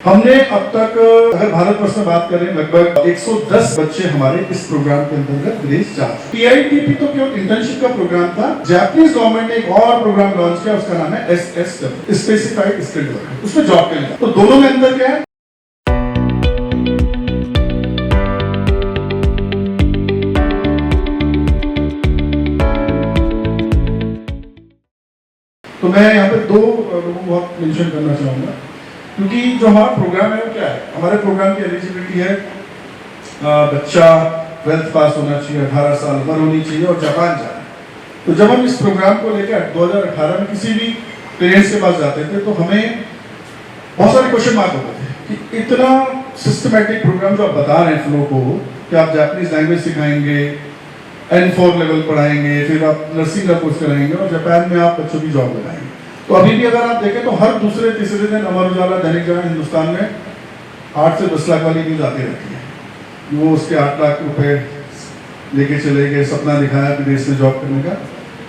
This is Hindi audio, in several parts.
हमने अब तक अगर भारतवर्ष में बात करें लगभग 110 बच्चे हमारे इस प्रोग्राम के अंतर्गत विदेश जा चुके। पीआईटीपी तो केवल इंटर्नशिप का प्रोग्राम था। जापानीज गवर्नमेंट ने एक और प्रोग्राम लॉन्च किया, उसका नाम है SSW, स्पेसिफाइड स्किल डेवलपमेंट। उसमें जॉब के लिए तो दोनों में अंदर क्या है, तो मैं यहाँ पे दो लोगों को बहुत मेंशन करना चाहूंगा, क्योंकि जो हमारा प्रोग्राम है वो क्या है। हमारे प्रोग्राम की एलिजिबिलिटी है बच्चा 12th पास होना चाहिए, 18 साल उम्र होनी चाहिए और जापान जाना। तो जब हम इस प्रोग्राम को लेकर 2018 में किसी भी पेरेंट्स के पास जाते थे तो हमें बहुत सारे क्वेश्चन मार्क होते थे कि इतना सिस्टमेटिक प्रोग्राम जो आप बता रहे हैं फ्लो को, कि आप जापानीज लैंग्वेज सिखाएंगे, N4 लेवल पढ़ाएंगे, फिर आप नर्सिंग का कोर्स कराएंगे और जापान में आप बच्चों की जॉब लगाएंगे। तो अभी भी अगर आप देखें तो हर दूसरे तीसरे दिन अमर उजाला, दैनिक जागरण, हिंदुस्तान में 8 से 10 लाख वाली न्यूज आती रहती है। वो उसके 8 लाख रुपए लेके चले गए, सपना दिखाया विदेश में जॉब करने का।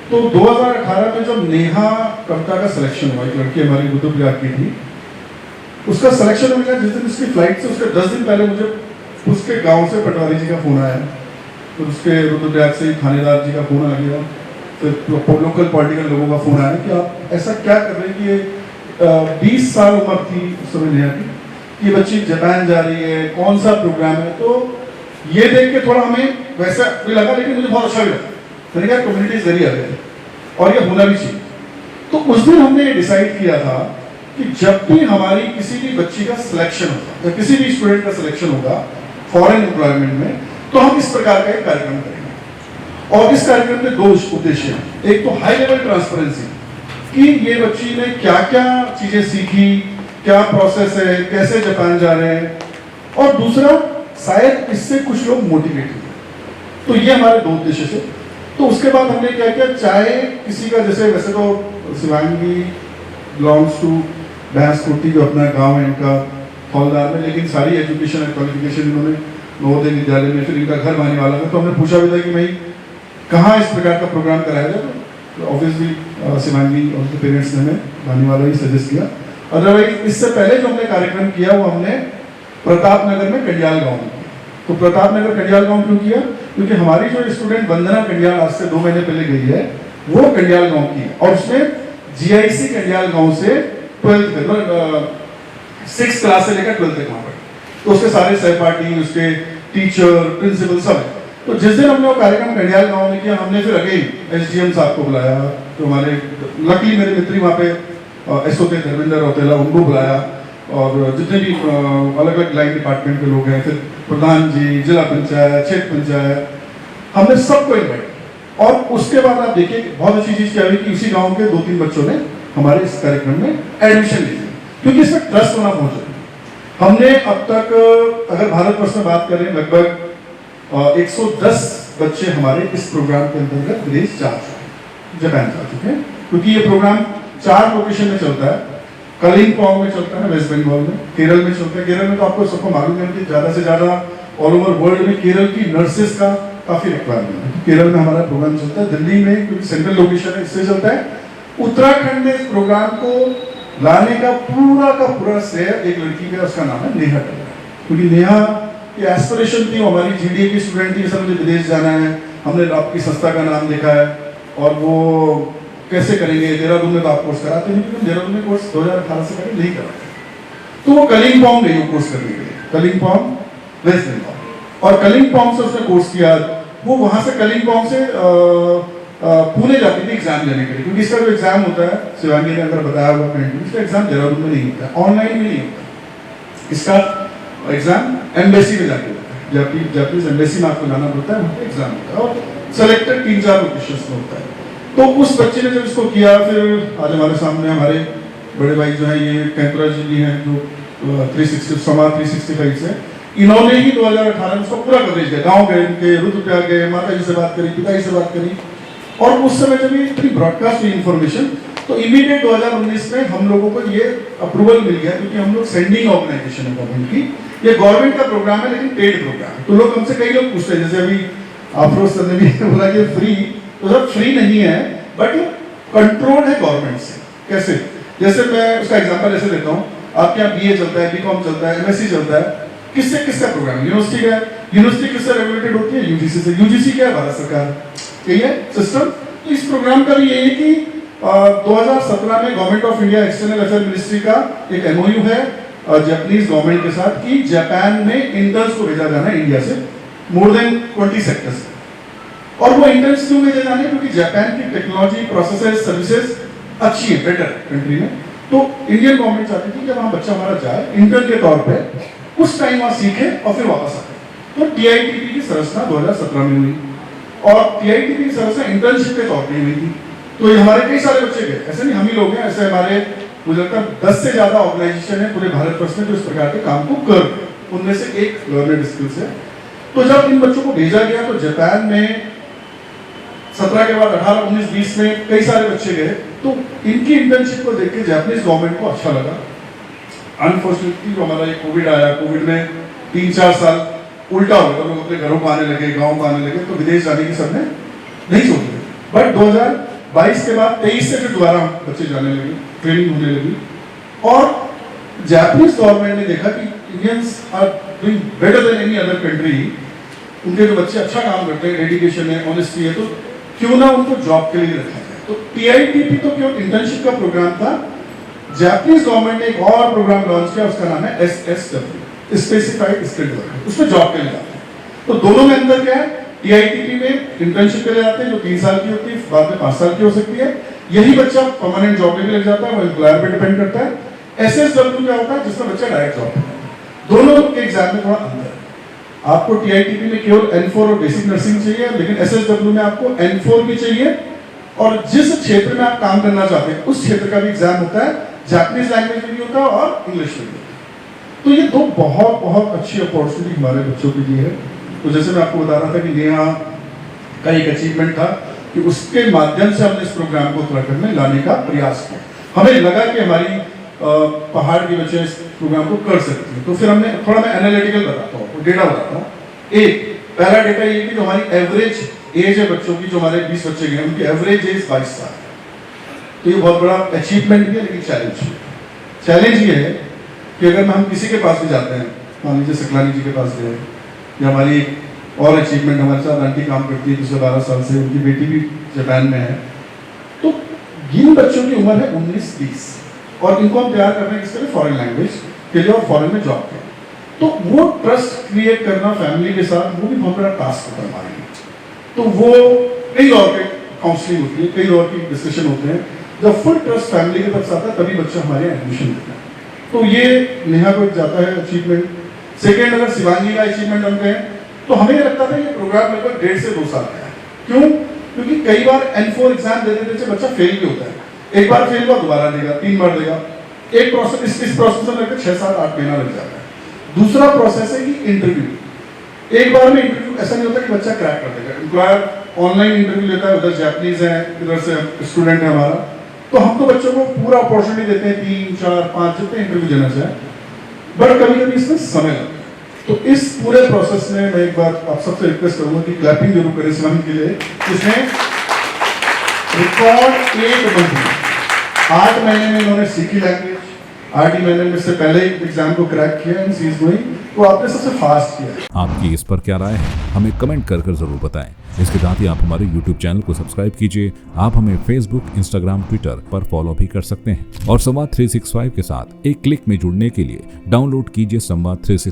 तो 2018 में जब नेहा कविता का सिलेक्शन हुआ, एक लड़की हमारी रुद्रप्रयाग की थी, उसका सिलेक्शन हो गया। जिस दिन उसकी फ्लाइट से उसके 10 दिन पहले मुझे उसके गाँव से पटवारी जी का फोन आया, फिर उसके रुद्रप्रयाग से थानेदार जी का फोन आ गया, फिर लोकल पॉलिटिकल लोगों का फोन आया कि आप ऐसा क्या कर रहे हैं कि ये 20 साल उम्र थी उस समय नेहा की, कि बच्ची जापान जा रही है, कौन सा प्रोग्राम है। तो ये देख के थोड़ा हमें वैसा भी लगा, लेकिन मुझे बहुत अच्छा भी लगा। मैंने कहा कम्युनिटी जरिए है और ये होना भी चाहिए। तो उस दिन हमने ये डिसाइड किया था कि जब भी हमारी किसी भी बच्ची का सिलेक्शन होगा या किसी भी स्टूडेंट का सिलेक्शन होगा फॉरेन एम्प्लॉयमेंट में, तो हम इस प्रकार का एक कार्यक्रम करेंगे। और इस कार्यक्रम में 2 उद्देश्य हैं। एक तो हाई लेवल ट्रांसपेरेंसी, कि ये बच्ची ने क्या क्या चीजें सीखी, क्या प्रोसेस है, कैसे जापान जा रहे हैं, और दूसरा शायद इससे कुछ लोग मोटिवेट हुए। तो ये हमारे 2 उद्देश्य थे। तो उसके बाद हमने क्या किया, चाहे किसी का, जैसे वैसे तो शिवांगी बिलोंग्स टू भैंसकोटी, जो अपना गाँव है इनका हौलदार में, लेकिन सारी एजुकेशन एंड क्वालिफिकेशन इन्होंने नवोदय विद्यालय में, फिर इनका घर भाने वाला है। तो हमने पूछा भी था कि भाई कहाँ इस प्रकार का प्रोग्राम कराया जाए, तो ऑब्वियसली शिवांगी और उनके पेरेंट्स ने हमें भाने वाला ही सजेस्ट किया। अदरवाइज इससे पहले जो हमने कार्यक्रम किया वो हमने प्रताप नगर में कंडियाल गाँव में किया। तो प्रताप नगर कंडियाल गाँव क्यों किया, क्योंकि हमारी जो स्टूडेंट वंदना कंडियाल आज से 2 महीने पहले गई है, वो कंडियाल गाँव की है और उसने GIC कंडियाल गाँव से 12th तक 6th क्लास से लेकर 12th तक वहाँ पर। तो उसके सारे सहपाठी, उसके टीचर, प्रिंसिपल सब है। तो जिस दिन हमने वो कार्यक्रम कंडियाल गाँव में किया, हमने फिर अगेन SDM साहब को बुलाया, तो हमारे लकीली मेरे मित्र वहाँ पे SOK धर्मेंद्र औतेला, उनको बुलाया, और जितने भी अलग अलग लाइन डिपार्टमेंट के लोग हैं, फिर प्रधान जी, जिला पंचायत, क्षेत्र पंचायत, हमने सबको इन्वाइट किया। और उसके बाद आप देखिए बहुत अच्छी चीज़ क्या हुई कि उसी गाँव के 2-3 बच्चों ने हमारे इस कार्यक्रम में एडमिशन ली, क्योंकि इसमें ट्रस्ट होना बहुत जरूरी है। हमने अब तक अगर भारतवर्ष में बात करें लगभग 110 बच्चे हमारे इस प्रोग्राम के अंतर्गत विदेश जा चुके हैं, जापान जा चुके हैं। क्योंकि ये प्रोग्राम 4 लोकेशन में चलता है। कलिंपोंग में चलता है वेस्ट बंगाल में, केरल में चलता है। केरल में तो आपको सबको मालूम है कि ज़्यादा से ज़्यादा ऑल ओवर वर्ल्ड में केरल की नर्सेज का काफ़ी रिक्वायरमेंट है। केरल में हमारा प्रोग्राम चलता है। दिल्ली में क्योंकि सेंट्रल लोकेशन है, इससे चलता है। उत्तराखंड में इस प्रोग्राम को लाने का पूरा श्रेय एक लड़की का, उसका नाम है नेहा टंडन। क्योंकि नेहा की एस्पिरेशन थी, वो हमारी GDA की स्टूडेंट थी, सर मुझे विदेश जाना है, हमने आपकी संस्था का नाम देखा है, और वो कैसे करेंगे, देहरादून में तो आप कोर्स कराते हैं, लेकिन देहरादून में कोर्स 2018 से पहले नहीं कराते। तो वो कलिंपोंग गई वो कोर्स करने के लिए, कलिंपोंग वेस्ट बंगाल, और कलिंपोंग से उसने कोर्स किया। वो वहाँ से कलिंपोंग से पुणे जाती थी एग्जाम देने के लिए, क्योंकि इसका जो एग्जाम होता है, शिवांगी ने अगर बताया हुआ कहीं, इसका एग्जाम देहरादून में नहीं होता है, ऑनलाइन में नहीं होता है। इसका एग्जाम एम्बेसी में जाके होता है, जापानीज एम्बेसी में आपको जाना पड़ता है, वहाँ पे एग्जाम होता है, और सेलेक्टेड 3-4 लोकेशंस में होता है। तो उस बच्चे ने जब इसको किया, फिर आज हमारे सामने हमारे बड़े भाई जो है, ये कैंतरा जी भी हैं, जो 360 समाज 365 से, इन्होंने ही 2018 में उसको पूरा कवरेज दिया। गाँव गए, उनके रुद्रप्रयाग गए, माता जी से बात करी, पिताजी से बात करी, और उस समय जब ये इतनी ब्रॉडकास्ट हुई इन्फॉर्मेशन, तो इमीडिएट 2019 में हम लोगों को ये अप्रूवल मिल गया, क्योंकि हम लोग सेंडिंग ऑर्गेनाइजेशन है गवर्नमेंट की। ये गवर्नमेंट का प्रोग्राम है, लेकिन पेड प्रोग्राम है। तो लोग हमसे, कई लोग पूछते हैं, जैसे अभी अफरोज सर ने भी बोला कि फ्री, तो सर फ्री नहीं है, बट कंट्रोल है गवर्नमेंट से। कैसे? जैसे मैं उसका एग्जांपल ऐसे देता हूँ आपके यहाँ BA चलता है, BCom चलता है, MSc चलता है, किसका प्रोग्राम? यूनिवर्सिटी का है। यूनिवर्सिटी किससे रेगुलेटेड होती है? UGC से। UGC क्या है? भारत सरकार। यही है सिस्टम। तो इस प्रोग्राम का भी यही है कि 2017 में government of India external affair ministry का एक MOU है जापानीज गवर्नमेंट के साथ कि जापान में इंटर्न्स को भेजा जाना है इंडिया से, मोर देन 20 सेक्टर्स। और वो इंटर्न्स क्यों भेजे जाने? क्योंकि जापान की टेक्नोलॉजी, प्रोसेसेस, सर्विसेज अच्छी है, बेटर कंट्री में। तो इंडियन गवर्नमेंट चाहती थी कि वहां बच्चा हमारा जाए इंटर्न के तौर पे, उस टाइम वहां सीखे और फिर वापस आए। तो TITP की संरचना 2017 में हुई और TITP की संरचना इंटर्नशिप के तौर पे हुई थी। तो ये हमारे कई सारे बच्चे गए, ऐसे नहीं हम ही लोग हैं, ऐसे हमारे मुझे लगता है 10 से ज्यादा ऑर्गेनाइजेशन है पूरे भारतवर्ष में जो इस प्रकार के काम को कर, उनमें से एक लर्नर स्किल्स है। तो जब इन बच्चों को भेजा गया तो जापान में 17 के बाद 18, 19, 20 में कई सारे बच्चे गए। तो इनकी इंटर्नशिप को देख के जापानीज गवर्नमेंट को अच्छा लगा। अनफॉर्चुनेटली जो हमारा ये कोविड आया, कोविड में 3-4 साल उल्टा हो गया, लोग अपने घरों को आने लगे, गाँव को आने लगे, तो विदेश जाने की सबने नहीं सोचे। बट 2022 के बाद 23 से फिर दोबारा बच्चे जाने लगे, ट्रेनिंग होने लगी और जापानीज गवर्नमेंट ने देखा कि Indians are doing better than any other country. उनके जो बच्चे अच्छा काम करते हैं, डेडिकेशन है, ऑनेस्टी है, तो क्यों ना उनको जॉब के लिए रखा जाए। तो TITP तो क्यों इंटर्नशिप का प्रोग्राम था, जापानीज गवर्नमेंट ने एक और प्रोग्राम लॉन्च किया, उसका नाम है SSW, स्पेसिफाइड स्किल्ड वर्कर, उसमें जॉब के लिए जाते हैं। तो दोनों में अंतर क्या है? TITP में इंटर्नशिप के लिए जाते हैं जो 3 साल की होती है, बाद में 5 साल की हो सकती है। यही बच्चा परमानेंट जॉब में भी लग जाता है, वो एम्प्लॉयर पे डिपेंड करता है। SSW क्या होता है? जिसमें बच्चा डायरेक्ट जॉब करता है। दोनों के एग्जाम में थोड़ा अंतर है। आपको TITP में केवल N4 और बेसिक नर्सिंग चाहिए, लेकिन SSW में आपको N4 भी चाहिए और जिस क्षेत्र में आप काम करना चाहते हैं उस क्षेत्र का भी एग्जाम होता है, जापानीज लैंग्वेज में भी होता है और इंग्लिश में भी होता है। तो ये दो बहुत बहुत अच्छी अपॉर्चुनिटी हमारे बच्चों के लिए है। तो जैसे मैं आपको बता रहा था कि नेहा का एक अचीवमेंट था कि उसके माध्यम से हमने इस प्रोग्राम को उत्तराखंड में लाने का प्रयास किया। हमें लगा कि हमारी पहाड़ के बच्चे इस प्रोग्राम को कर सकते हैं। तो फिर हमने थोड़ा, मैं एनालिटिकल बताता हूँ, डेटा बताता हूँ। एक पहला डेटा ये कि जो हमारी एवरेज एज है बच्चों की, जो हमारे 20 बच्चे गए उनकी एवरेज एज 22 साल है। तो ये बहुत बड़ा अचीवमेंट भी है, लेकिन चैलेंज ये है कि अगर हम किसी के पास भी जाते हैं, मान लीजिए सकलानी जी के पास गए, या हमारी और अचीवमेंट, हमारे साथ आंटी काम करती है पिछले 12 साल से, उनकी बेटी भी जापान में है, तो इन बच्चों की उम्र है 19-20 और इनको हम तैयार कर रहे हैं किसके लिए? फॉरेन लैंग्वेज के लिए और फॉरेन में जॉब के लिए। तो वो ट्रस्ट क्रिएट करना फैमिली के साथ, वो भी बहुत बड़ा टास्क होता है हमारे लिए। तो वो कई और के काउंसलिंग होती है, कई और की डिस्कशन होते हैं। जब फुल ट्रस्ट फैमिली की तरफ से आता है तभी बच्चा हमारे यहाँ एडमिशन लेता है। तो ये नेहा को जाता है अचीवमेंट। सेकेंड, अगर शिवांगी का अचीवमेंट हम कहें तो हमें लगता था ये प्रोग्राम लगभग 1.5 से 2 साल का है। क्यों? क्योंकि कई बार N4 एग्जाम देते देते बच्चा फेल भी होता है। एक बार फेल हुआ, दोबारा देगा, 3 बार देगा। एक प्रोसेस, इस प्रोसेस में लगभग 6-7-8 महीना लग जाता है। दूसरा प्रोसेस है कि इंटरव्यू। एक बार में इंटरव्यू ऐसा नहीं होता कि बच्चा क्रैक कर देगा। एम्प्लॉयर ऑनलाइन इंटरव्यू लेता है, उधर जापानीज है, इधर से स्टूडेंट है हमारा, तो हम तो बच्चों को पूरा अपॉर्चुनिटी देते हैं 3, 4, 5 जितने इंटरव्यू देना चाहे, बट कभी कभी इसमें समय लगता है। तो इस पूरे प्रोसेस में मैं एक बार आप सबसे रिक्वेस्ट करूंगा कि क्लैपिंग जरूर करें शिवांगी के लिए, जिसने रिकॉर्ड 1 मंथ में 8 महीने में इन्होंने सीखी लैंग्वेज, 8 ही महीने में से पहले ही एग्जाम को क्रैक किया एंड सी इज गोइंग, तो आपने सबसे फास्ट किया। आपकी इस पर क्या राय है, हमें कमेंट कर जरूर बताएं। इसके साथ ही आप हमारे YouTube चैनल को सब्सक्राइब कीजिए। आप हमें Facebook, Instagram, Twitter पर फॉलो भी कर सकते हैं और संवाद 365 के साथ एक क्लिक में जुड़ने के लिए डाउनलोड कीजिए संवाद 365